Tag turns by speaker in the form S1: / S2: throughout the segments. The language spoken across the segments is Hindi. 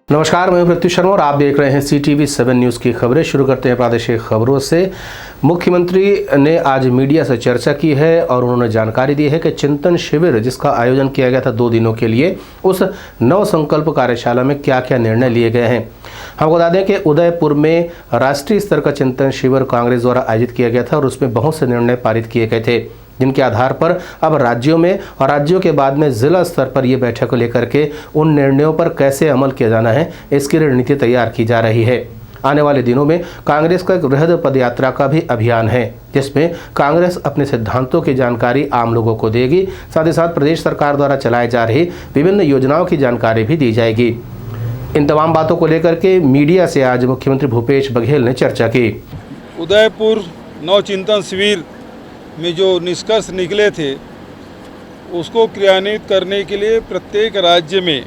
S1: नमस्कार, मैं प्रत्युष शर्मा और आप देख रहे हैं CTV7 न्यूज़ की खबरें। शुरू करते हैं प्रादेशिक खबरों से। मुख्यमंत्री ने आज मीडिया से चर्चा की है और उन्होंने जानकारी दी है कि चिंतन शिविर जिसका आयोजन किया गया था 2 दिनों के लिए, उस नव संकल्प कार्यशाला में क्या क्या निर्णय लिए गए हैं। हमको बता दें कि उदयपुर में राष्ट्रीय स्तर का चिंतन शिविर कांग्रेस द्वारा आयोजित किया गया था और उसमें बहुत से निर्णय पारित किए गए थे, जिनके आधार पर अब राज्यों में और राज्यों के बाद में जिला स्तर पर ये बैठक लेकर के उन निर्णयों पर कैसे अमल किया जाना है, इसकी रणनीति तैयार की जा रही है। आने वाले दिनों में कांग्रेस का एक वृहद पदयात्रा का भी अभियान है, जिसमें कांग्रेस अपने सिद्धांतों की जानकारी आम लोगों को देगी। साथ ही साथ प्रदेश सरकार द्वारा चलाई जा रही विभिन्न योजनाओं की जानकारी भी दी जाएगी। इन तमाम बातों को लेकर के मीडिया से आज मुख्यमंत्री भूपेश बघेल ने चर्चा की।
S2: उदयपुर नव चिंतन शिविर में जो निष्कर्ष निकले थे उसको क्रियान्वित करने के लिए प्रत्येक राज्य में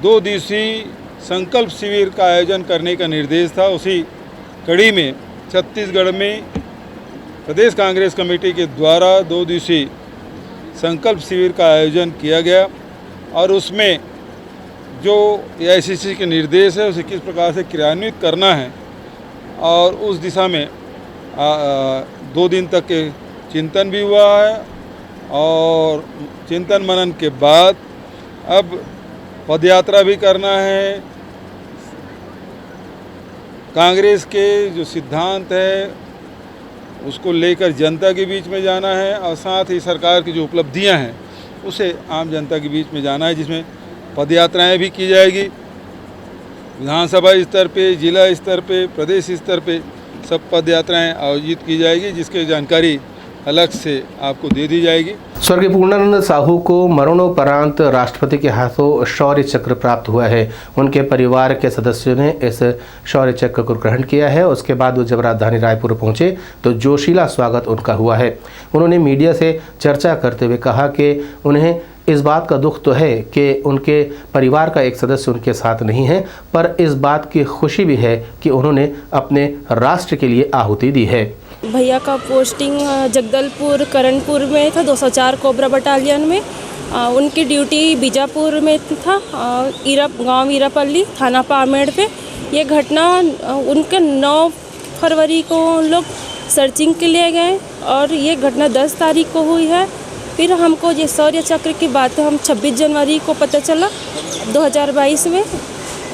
S2: 2 दिवसीय संकल्प शिविर का आयोजन करने का निर्देश था। उसी कड़ी में छत्तीसगढ़ में प्रदेश कांग्रेस कमेटी के द्वारा 2 दिवसीय संकल्प शिविर का आयोजन किया गया और उसमें जो AICC के निर्देश है उसे किस प्रकार से क्रियान्वित करना है और उस दिशा में 2 दिन तक के चिंतन भी हुआ है और चिंतन मनन के बाद अब पदयात्रा भी करना है। कांग्रेस के जो सिद्धांत है उसको लेकर जनता के बीच में जाना है और साथ ही सरकार की जो उपलब्धियां हैं उसे आम जनता के बीच में जाना है, जिसमें पदयात्राएं भी की जाएगी। विधानसभा स्तर पे, जिला स्तर पे, प्रदेश स्तर पे सब पदयात्राएं आयोजित की जाएगी, जिसकी जानकारी अलग से आपको दे दी जाएगी।
S1: स्वर्गीय पूर्णानंद साहू को मरणोपरांत राष्ट्रपति के हाथों शौर्य चक्र प्राप्त हुआ है। उनके परिवार के सदस्यों ने इस शौर्य चक्र को ग्रहण किया है। उसके बाद वो जब राजधानी रायपुर पहुंचे तो जोशीला स्वागत उनका हुआ है। उन्होंने मीडिया से चर्चा करते हुए कहा कि उन्हें इस बात का दुख तो है कि उनके परिवार का एक सदस्य उनके साथ नहीं है, पर इस बात की खुशी भी है कि उन्होंने अपने राष्ट्र के लिए आहुति दी है।
S3: भैया का पोस्टिंग जगदलपुर करणपुर में था, 204 कोबरा बटालियन में। उनकी ड्यूटी बीजापुर में था, गांव ईरापल्ली, थाना पामेड़ पे। ये घटना उनके 9 फरवरी को लोग सर्चिंग के लिए गए और ये घटना 10 तारीख को हुई है। फिर हमको ये शौर्य चक्र की बात हम 26 जनवरी को पता चला 2022 में।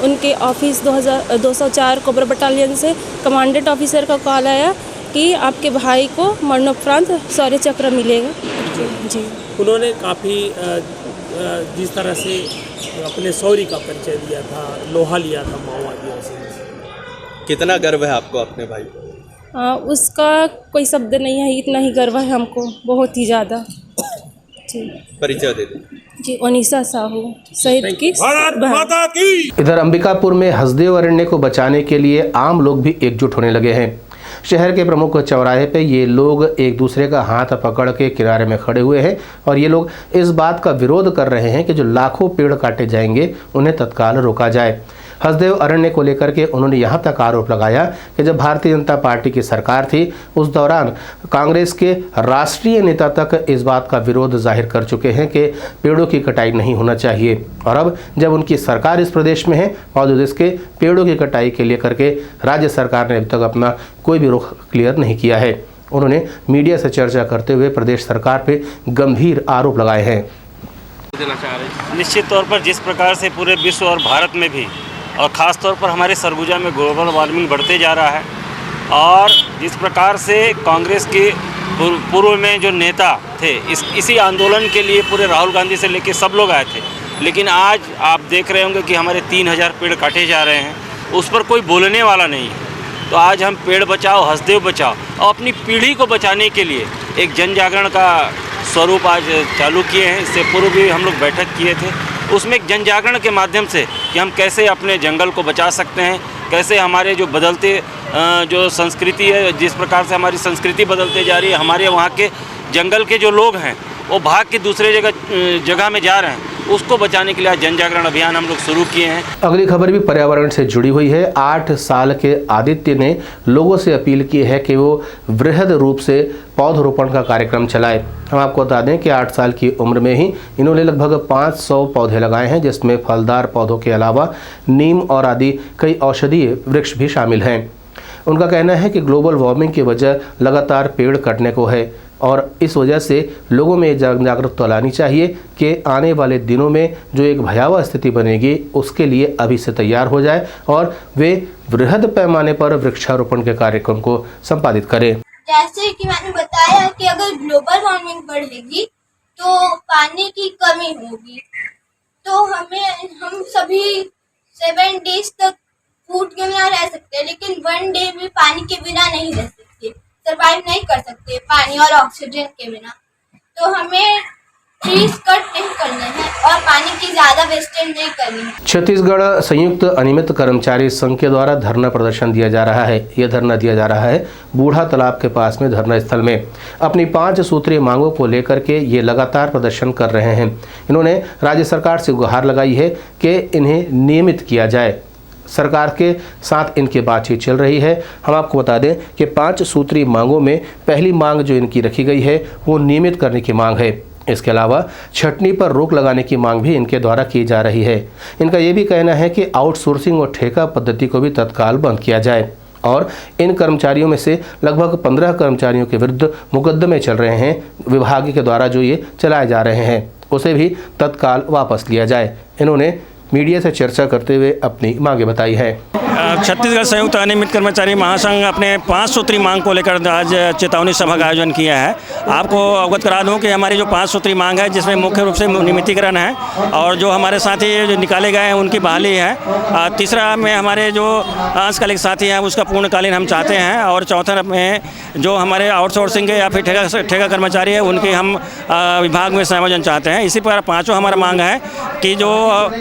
S3: उनके ऑफिस 204 कोबरा बटालियन से कमांडेंट ऑफिसर का कॉल आया कि आपके भाई को मरणोपरांत शौर्य चक्र मिलेगा। जी, उन्होंने
S4: काफ़ी जिस तरह से अपने शौर्य का परिचय दिया था, लोहा लिया था माओवादियों से।
S5: कितना गर्व है आपको अपने भाई को?
S3: उसका कोई शब्द नहीं है, इतना ही गर्व है हमको, बहुत ही ज़्यादा। जी,
S5: परिचय दे दो।
S3: जी, अनीसा साहू शहीद की
S2: माता की।
S1: इधर अंबिकापुर में हसदेव अरण्य को बचाने के लिए आम लोग भी एकजुट होने लगे हैं। शहर के प्रमुख चौराहे पे ये लोग एक दूसरे का हाथ पकड़ के किनारे में खड़े हुए हैं और ये लोग इस बात का विरोध कर रहे हैं कि जो लाखों पेड़ काटे जाएंगे उन्हें तत्काल रोका जाए। हसदेव अरण्य को लेकर के उन्होंने यहाँ तक आरोप लगाया कि जब भारतीय जनता पार्टी की सरकार थी उस दौरान कांग्रेस के राष्ट्रीय नेता तक इस बात का विरोध जाहिर कर चुके हैं कि पेड़ों की कटाई नहीं होना चाहिए, और अब जब उनकी सरकार इस प्रदेश में है बावजूद इसके पेड़ों की कटाई के लेकर के राज्य सरकार ने अभी तक अपना कोई भी रुख क्लियर नहीं किया है। उन्होंने मीडिया से चर्चा करते हुए प्रदेश सरकार पर गंभीर आरोप लगाए हैं।
S6: निश्चित तौर पर जिस प्रकार से पूरे विश्व और भारत में भी और ख़ास तौर पर हमारे सरगुजा में ग्लोबल वार्मिंग बढ़ते जा रहा है और जिस प्रकार से कांग्रेस के पूर्व में जो नेता थे इसी आंदोलन के लिए पूरे राहुल गांधी से लेकर सब लोग आए थे, लेकिन आज आप देख रहे होंगे कि हमारे 3000 पेड़ काटे जा रहे हैं, उस पर कोई बोलने वाला नहीं है। तो आज हम पेड़ बचाओ हसदेव बचाओ और अपनी पीढ़ी को बचाने के लिए एक जन जागरण का स्वरूप आज चालू किए हैं। इससे पूर्व भी हम लोग बैठक किए थे, उसमें एक जन जागरण के माध्यम से कि हम कैसे अपने जंगल को बचा सकते हैं, कैसे हमारे जो बदलते जो संस्कृति है, जिस प्रकार से हमारी संस्कृति बदलते जा रही है, हमारे वहाँ के जंगल के जो लोग हैं वो भाग के दूसरे जगह में जा रहे हैं, उसको बचाने के लिए आज जन जागरण अभियान हम लोग शुरू किए हैं।
S1: अगली खबर भी पर्यावरण से जुड़ी हुई है। 8 साल के आदित्य ने लोगों से अपील की है कि वो वृहद रूप से पौधरोपण का कार्यक्रम चलाए। हम आपको बता दें कि 8 साल की उम्र में ही इन्होंने लगभग 500 पौधे लगाए हैं, जिसमें फलदार पौधों के अलावा नीम और आदि कई औषधीय वृक्ष भी शामिल हैं। उनका कहना है कि ग्लोबल वार्मिंग की वजह लगातार पेड़ कटने को है और इस वजह से लोगों में जागरूकता लानी चाहिए कि आने वाले दिनों में जो एक भयावह स्थिति बनेगी उसके लिए अभी से तैयार हो जाए और वे वृहद पैमाने पर वृक्षारोपण के कार्यक्रम को संपादित करें।
S7: जैसे कि मैंने बताया कि अगर ग्लोबल वार्मिंग बढ़ेगी तो पानी की कमी होगी, तो हम सभी 7 डेज तक फूड के बिना रह सकते हैं, लेकिन 1 डे भी पानी के बिना नहीं रह सकते, सरवाइव नहीं कर सकते पानी और ऑक्सीजन के बिना। तो हमें ट्रीज कट नहीं करने हैं और पानी की ज़्यादा वेस्टेज नहीं करनी है।
S1: छत्तीसगढ़ संयुक्त अनियमित कर्मचारी संघ के द्वारा धरना प्रदर्शन दिया जा रहा है। यह धरना दिया जा रहा है बूढ़ा तालाब के पास में धरना स्थल में। अपनी 5 सूत्रीय मांगों को लेकर के ये लगातार प्रदर्शन कर रहे हैं। इन्होंने राज्य सरकार से गुहार लगाई है कि इन्हें नियमित किया जाए। सरकार के साथ इनकी बातचीत चल रही है। हम आपको बता दें कि 5 सूत्रीय मांगों में पहली मांग जो इनकी रखी गई है वो नियमित करने की मांग है। इसके अलावा छटनी पर रोक लगाने की मांग भी इनके द्वारा की जा रही है। इनका ये भी कहना है कि आउटसोर्सिंग और ठेका पद्धति को भी तत्काल बंद किया जाए और इन कर्मचारियों में से लगभग 15 कर्मचारियों के विरुद्ध मुकदमे चल रहे हैं। विभाग के द्वारा जो ये चलाए जा रहे हैं उसे भी तत्काल वापस लिया जाए। इन्होंने मीडिया से चर्चा करते हुए अपनी मांगें बताई है।
S8: छत्तीसगढ़ संयुक्त अनियमित कर्मचारी महासंघ अपने 5 सूत्री मांग को लेकर आज चेतावनी सभा का आयोजन किया है। आपको अवगत करा दूं कि हमारी जो 5 सूत्री मांग है, जिसमें मुख्य रूप से नियमितीकरण है और जो हमारे साथी जो निकाले गए हैं उनकी बहाली है। तीसरा में हमारे जो अंशकालिक साथी हैं उसका पूर्णकालीन हम चाहते हैं और चौथा में जो हमारे आउटसोर्सिंग के या फिर ठेका कर्मचारी है उनके हम विभाग में संयोजन चाहते हैं। इसी पर 5 हमारा मांग है कि जो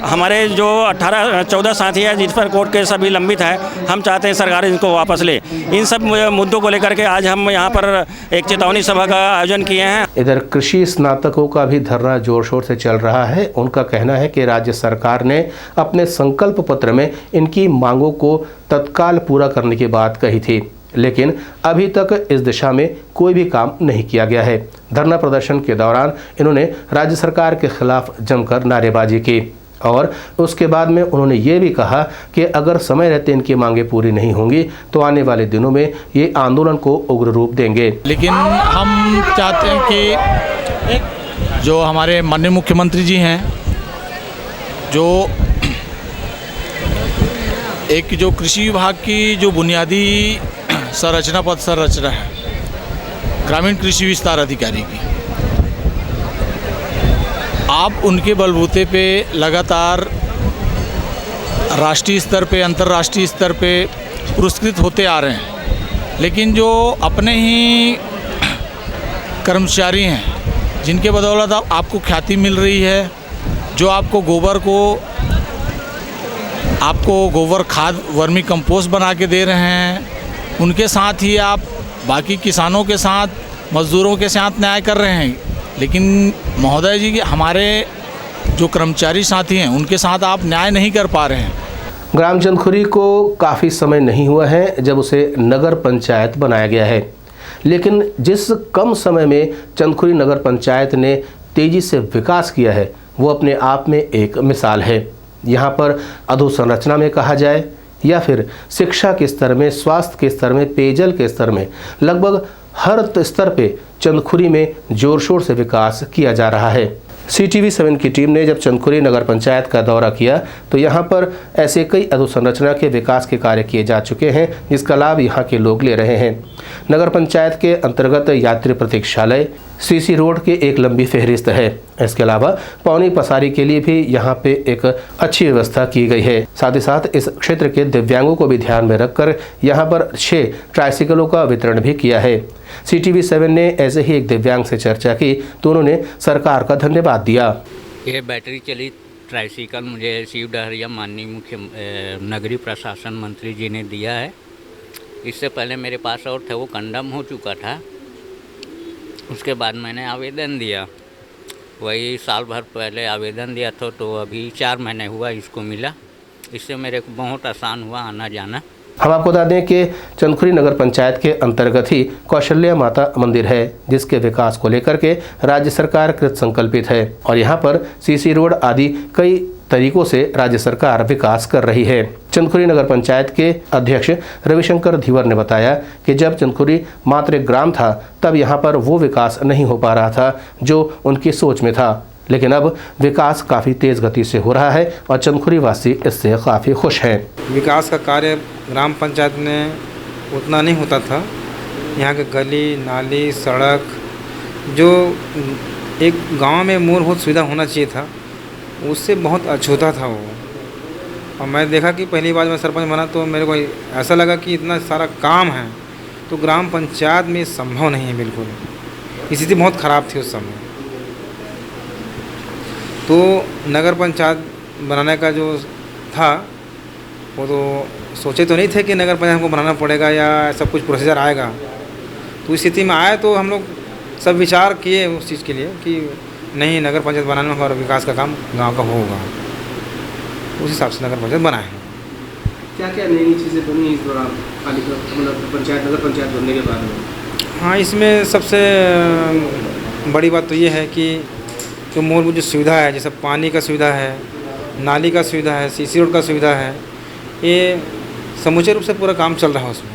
S8: हमारे जो 14 साथी है जिस पर कोर्ट केस अभी लंबित है, हम चाहते हैं सरकार इनको वापस ले। इन सब मुद्दों को लेकर के आज हम यहाँ पर एक चेतावनी सभा का आयोजन किए हैं।
S1: इधर कृषि स्नातकों का भी धरना जोर शोर से चल रहा है। उनका कहना है कि राज्य सरकार ने अपने संकल्प पत्र में इनकी मांगों को तत्काल पूरा करने की बात कही थी, लेकिन अभी तक इस दिशा में कोई भी काम नहीं किया गया है। धरना प्रदर्शन के दौरान इन्होंने राज्य सरकार के खिलाफ जमकर नारेबाजी की और उसके बाद में उन्होंने ये भी कहा कि अगर समय रहते इनकी मांगें पूरी नहीं होंगी तो आने वाले दिनों में ये आंदोलन को उग्र रूप देंगे।
S9: लेकिन हम चाहते हैं कि जो हमारे माननीय मुख्यमंत्री जी हैं, जो एक जो कृषि विभाग की जो बुनियादी संरचना है ग्रामीण कृषि विस्तार अधिकारी की, आप उनके बलबूते पे लगातार राष्ट्रीय स्तर पे अंतर्राष्ट्रीय स्तर पे पुरस्कृत होते आ रहे हैं, लेकिन जो अपने ही कर्मचारी हैं जिनके बदौलत आपको ख्याति मिल रही है, जो आपको गोबर खाद वर्मी कंपोस्ट बना के दे रहे हैं, उनके साथ ही आप बाकी किसानों के साथ मजदूरों के साथ न्याय कर रहे हैं। लेकिन महोदय जी, हमारे जो कर्मचारी साथी हैं उनके साथ आप न्याय नहीं कर पा रहे हैं।
S1: ग्राम चंदखुरी को काफ़ी समय नहीं हुआ है जब उसे नगर पंचायत बनाया गया है, लेकिन जिस कम समय में चंदखुरी नगर पंचायत ने तेज़ी से विकास किया है वो अपने आप में एक मिसाल है। यहाँ पर अधोसंरचना में कहा जाए या फिर शिक्षा के स्तर में, स्वास्थ्य के स्तर में, पेयजल के स्तर में, लगभग हर स्तर पे चंदखुरी में जोर शोर से विकास किया जा रहा है। CTV7 की टीम ने जब चंदखुरी नगर पंचायत का दौरा किया तो यहाँ पर ऐसे कई अधोसंरचना के विकास के कार्य किए जा चुके हैं जिसका लाभ यहाँ के लोग ले रहे हैं। नगर पंचायत के अंतर्गत यात्री प्रतीक्षालय, CC रोड की एक लंबी फहरिस्त है। इसके अलावा पौनी पसारी के लिए भी यहाँ पे एक अच्छी व्यवस्था की गई है। साथ ही साथ इस क्षेत्र के दिव्यांगों को भी ध्यान में रखकर यहाँ पर 6 ट्राइसिकलों का वितरण भी किया है। CTV7 ने ऐसे ही एक दिव्यांग से चर्चा की तो उन्होंने सरकार का धन्यवाद दिया।
S10: यह बैटरी चलित ट्राइसिकल मुझे शिव डहरिया माननीय मुख्य नगरीय प्रशासन मंत्री जी ने दिया है। इससे पहले मेरे पास और था, वो कंडम हो चुका था। उसके बाद मैंने आवेदन दिया वही साल भर पहले आवेदन दिया था, तो अभी 4 महीने हुआ इसको मिला। इससे मेरे को बहुत आसान हुआ आना जाना।
S1: हम आपको बता दें कि चंदखुरी नगर पंचायत के अंतर्गत ही कौशल्या माता मंदिर है, जिसके विकास को लेकर के राज्य सरकार कृत संकल्पित है और यहाँ पर सीसी रोड आदि कई तरीकों से राज्य सरकार विकास कर रही है। चंदखुरी नगर पंचायत के अध्यक्ष रविशंकर धीवर ने बताया कि जब चंदखुरी मात्र एक ग्राम था तब यहाँ पर वो विकास नहीं हो पा रहा था जो उनकी सोच में था, लेकिन अब विकास काफ़ी तेज़ गति से हो रहा है और चंदखुरी वासी इससे काफ़ी खुश हैं।
S11: विकास का कार्य ग्राम पंचायत में उतना नहीं होता था। यहाँ के गली नाली सड़क जो एक गांव में मूलभूत सुविधा होना चाहिए था उससे बहुत अछूता था वो। और मैं देखा कि पहली बार मैं सरपंच बना तो मेरे को ऐसा लगा कि इतना सारा काम है तो ग्राम पंचायत में संभव नहीं है बिल्कुल। स्थिति बहुत ख़राब थी उस समय। तो नगर पंचायत बनाने का जो था वो तो सोचे तो नहीं थे कि नगर पंचायत को बनाना पड़ेगा या सब कुछ प्रोसीजर आएगा। तो इस स्थिति में आए तो हम लोग सब विचार किए उस चीज़ के लिए कि नहीं नगर पंचायत बनाने में और विकास का काम गांव का होगा। उस हिसाब से नगर पंचायत बनाए हैं।
S1: क्या क्या नई चीज़ें बनी इस दौरान पंचायत नगर पंचायत बनने के बाद में?
S11: हाँ, इसमें सबसे बड़ी बात तो ये है कि जो मूलभूत जो सुविधा है जैसे पानी का सुविधा है, नाली का सुविधा है, सीसी रोड का सुविधा है, ये समूचे रूप से पूरा काम चल रहा है। उसमें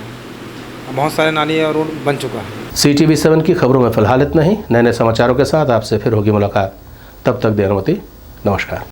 S11: बहुत सारे नाली और रोड बन चुका है।
S1: CTV7 की खबरों में फिलहाल इतना ही। नए नए समाचारों के साथ आपसे फिर होगी मुलाकात। तब तक देर मती। नमस्कार।